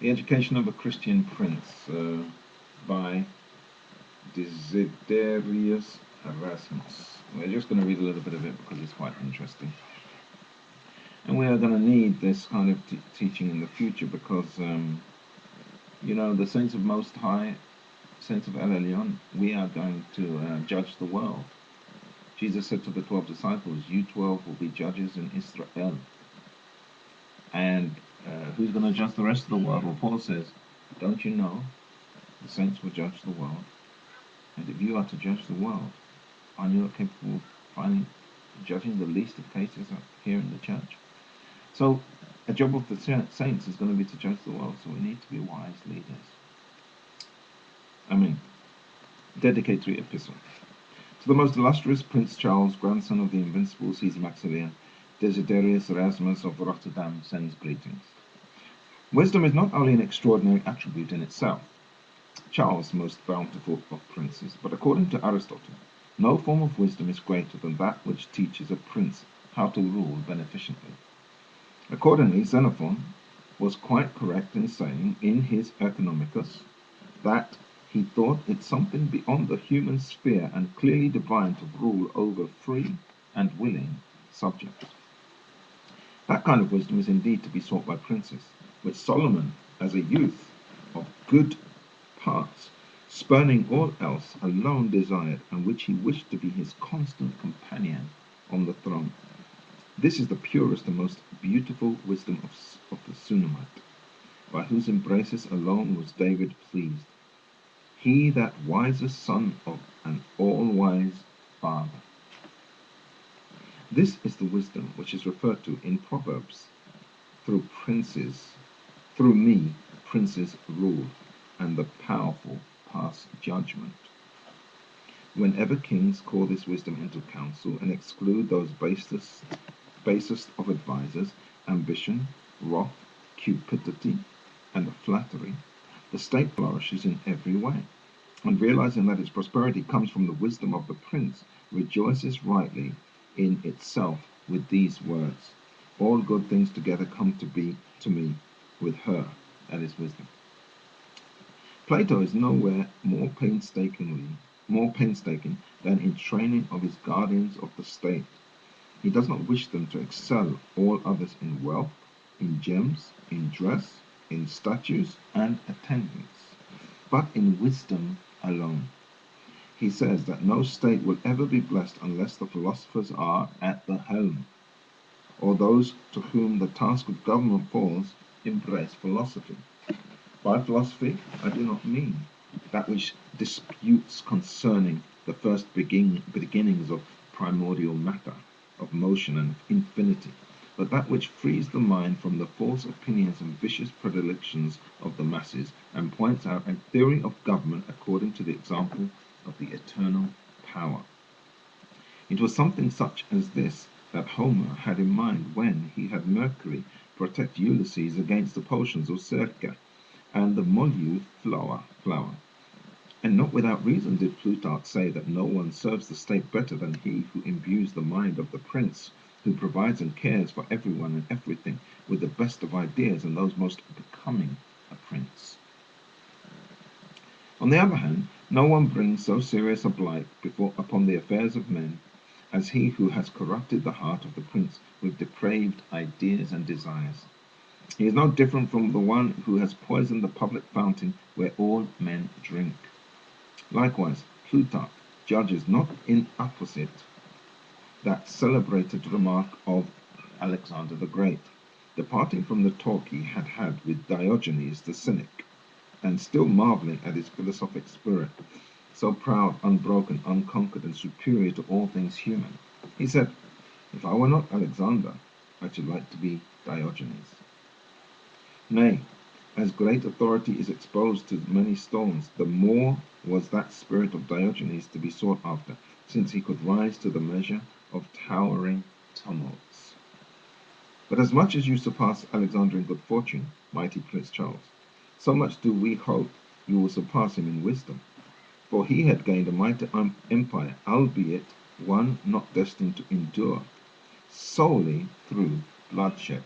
The Education of a Christian Prince by Desiderius Erasmus. We're just going to read a little bit of it because it's quite interesting. And we are going to need this kind of teaching in the future because, the saints of Most High, saints of elyon, we are going to judge the world. Jesus said to the 12 disciples, you 12 will be judges in Israel. And who's going to judge the rest of the world? Well, Paul says, don't you know the saints will judge the world? And if you are to judge the world, are you not capable of judging the least of cases here in the church? So a job of the saints is going to be to judge the world, so we need to be wise leaders. Dedicatory epistle. To the most illustrious Prince Charles, grandson of the invincible Caesar Maximilian, Desiderius Erasmus of Rotterdam sends greetings. Wisdom is not only an extraordinary attribute in itself, Charles most bountiful of princes, but according to Aristotle, no form of wisdom is greater than that which teaches a prince how to rule beneficently. Accordingly, Xenophon was quite correct in saying in his Economicus that he thought it something beyond the human sphere and clearly divine to rule over free and willing subjects. That kind of wisdom is indeed to be sought by princes, which Solomon, as a youth of good parts, spurning all else, alone desired, and which he wished to be his constant companion on the throne. This is the purest and most beautiful wisdom of the Sunamite, by whose embraces alone was David pleased, he that wisest son of an all-wise father. This is the wisdom which is referred to in Proverbs. Through me, princes rule, and the powerful pass judgment. Whenever kings call this wisdom into counsel and exclude those basest of advisers, ambition, wrath, cupidity, and flattery, the state flourishes in every way, and realizing that its prosperity comes from the wisdom of the prince, rejoices rightly in itself with these words, all good things together come to me with her, that is wisdom. Plato is nowhere more painstaking than in training of his guardians of the state. He does not wish them to excel all others in wealth, in gems, in dress, in statues, and attendance, but in wisdom alone. He says that no state will ever be blessed unless the philosophers are at the helm, or those to whom the task of government falls embrace philosophy. By philosophy, I do not mean that which disputes concerning the first beginnings of primordial matter, of motion and infinity, but that which frees the mind from the false opinions and vicious predilections of the masses, and points out a theory of government according to the example of the eternal power. It was something such as this that Homer had in mind when he had Mercury protect Ulysses against the potions of Circe and the Molyu flower. And not without reason did Plutarch say that no one serves the state better than he who imbues the mind of the prince, who provides and cares for everyone and everything with the best of ideas and those most becoming a prince. On the other hand, no one brings so serious a blight upon the affairs of men as he who has corrupted the heart of the prince with depraved ideas and desires. He is no different from the one who has poisoned the public fountain where all men drink. Likewise, Plutarch judges not in opposite that celebrated remark of Alexander the Great, departing from the talk he had had with Diogenes the Cynic, and still marveling at his philosophic spirit, so proud, unbroken, unconquered, and superior to all things human. He said, if I were not Alexander, I should like to be Diogenes. Nay, as great authority is exposed to many storms, the more was that spirit of Diogenes to be sought after, since he could rise to the measure of towering tumults. But as much as you surpass Alexander in good fortune, mighty Prince Charles, so much do we hope you will surpass him in wisdom. For he had gained a mighty empire, albeit one not destined to endure, solely through bloodshed.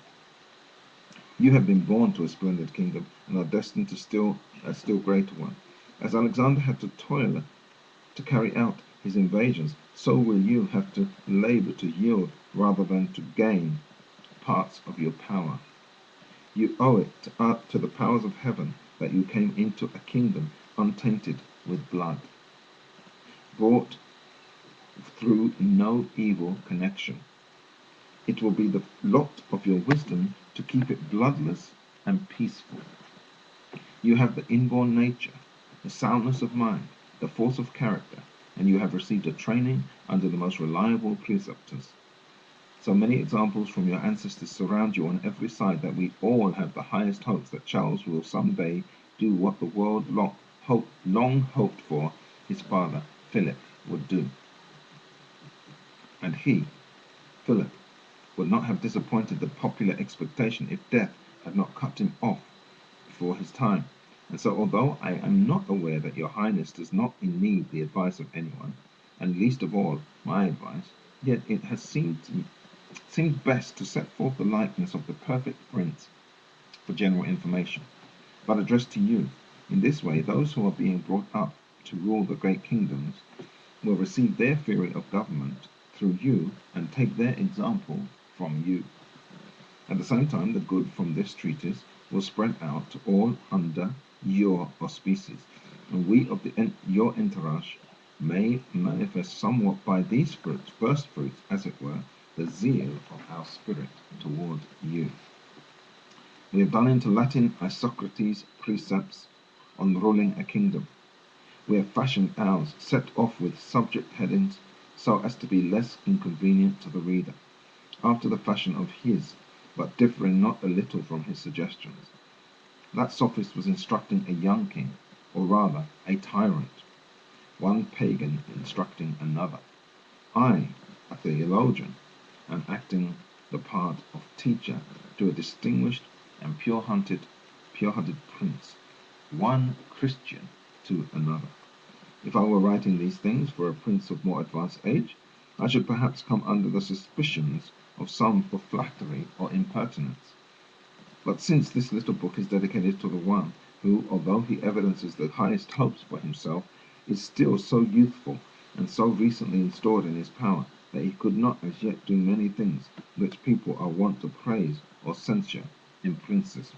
You have been born to a splendid kingdom and are destined to a still greater one. As Alexander had to toil to carry out his invasions, so will you have to labor to yield rather than to gain parts of your power. You owe it to the powers of heaven that you came into a kingdom untainted with blood, brought through no evil connection. It will be the lot of your wisdom to keep it bloodless and peaceful. You have the inborn nature, the soundness of mind, the force of character, and you have received a training under the most reliable preceptors. So many examples from your ancestors surround you on every side that we all have the highest hopes that Charles will some day do what the world long hoped for his father, Philip, would do. And he, Philip, would not have disappointed the popular expectation if death had not cut him off before his time. And so, although I am not aware that your highness does not need the advice of anyone, and least of all my advice, yet it has seemed best to set forth the likeness of the perfect prince for general information, but addressed to you. In this way, those who are being brought up to rule the great kingdoms will receive their theory of government through you and take their example from you. At the same time, the good from this treatise will spread out to all under your auspices, and we of your entourage may manifest somewhat by these fruits, first fruits, as it were, the zeal of our spirit toward you. We have done into Latin Isocrates' precepts on ruling a kingdom. We have fashioned ours, set off with subject headings so as to be less inconvenient to the reader, after the fashion of his, but differing not a little from his suggestions. That sophist was instructing a young king, or rather a tyrant, one pagan instructing another. I, a theologian, am acting the part of teacher to a distinguished and pure-hearted prince, one Christian to another. If I were writing these things for a prince of more advanced age, I should perhaps come under the suspicions of some for flattery or impertinence. But since this little book is dedicated to the one who, although he evidences the highest hopes for himself, is still so youthful and so recently installed in his power that he could not as yet do many things which people are wont to praise or censure in princes,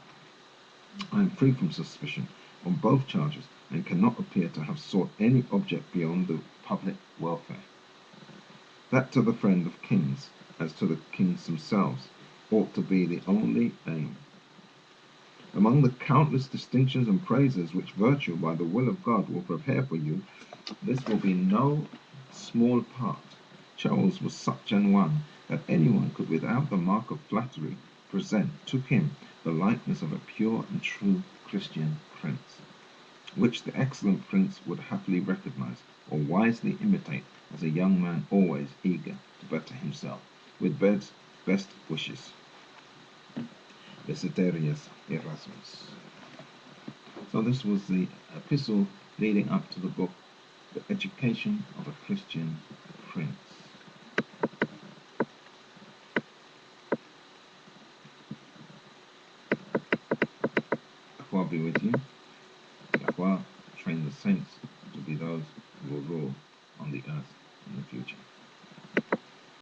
I am free from suspicion on both charges, and cannot appear to have sought any object beyond the public welfare. That to the friend of kings, as to the kings themselves, ought to be the only aim. Among the countless distinctions and praises which virtue by the will of God will prepare for you, this will be no small part. Charles was such an one that anyone could without the mark of flattery present to him the likeness of a pure and true Christian prince, which the excellent prince would happily recognize or wisely imitate as a young man always eager to better himself. With best wishes, Desiderius Erasmus. So this was the epistle leading up to the book, The Education of a Christian Prince. Yahuah be with you. Yahuah train the saints to be those who will rule on the earth in the future.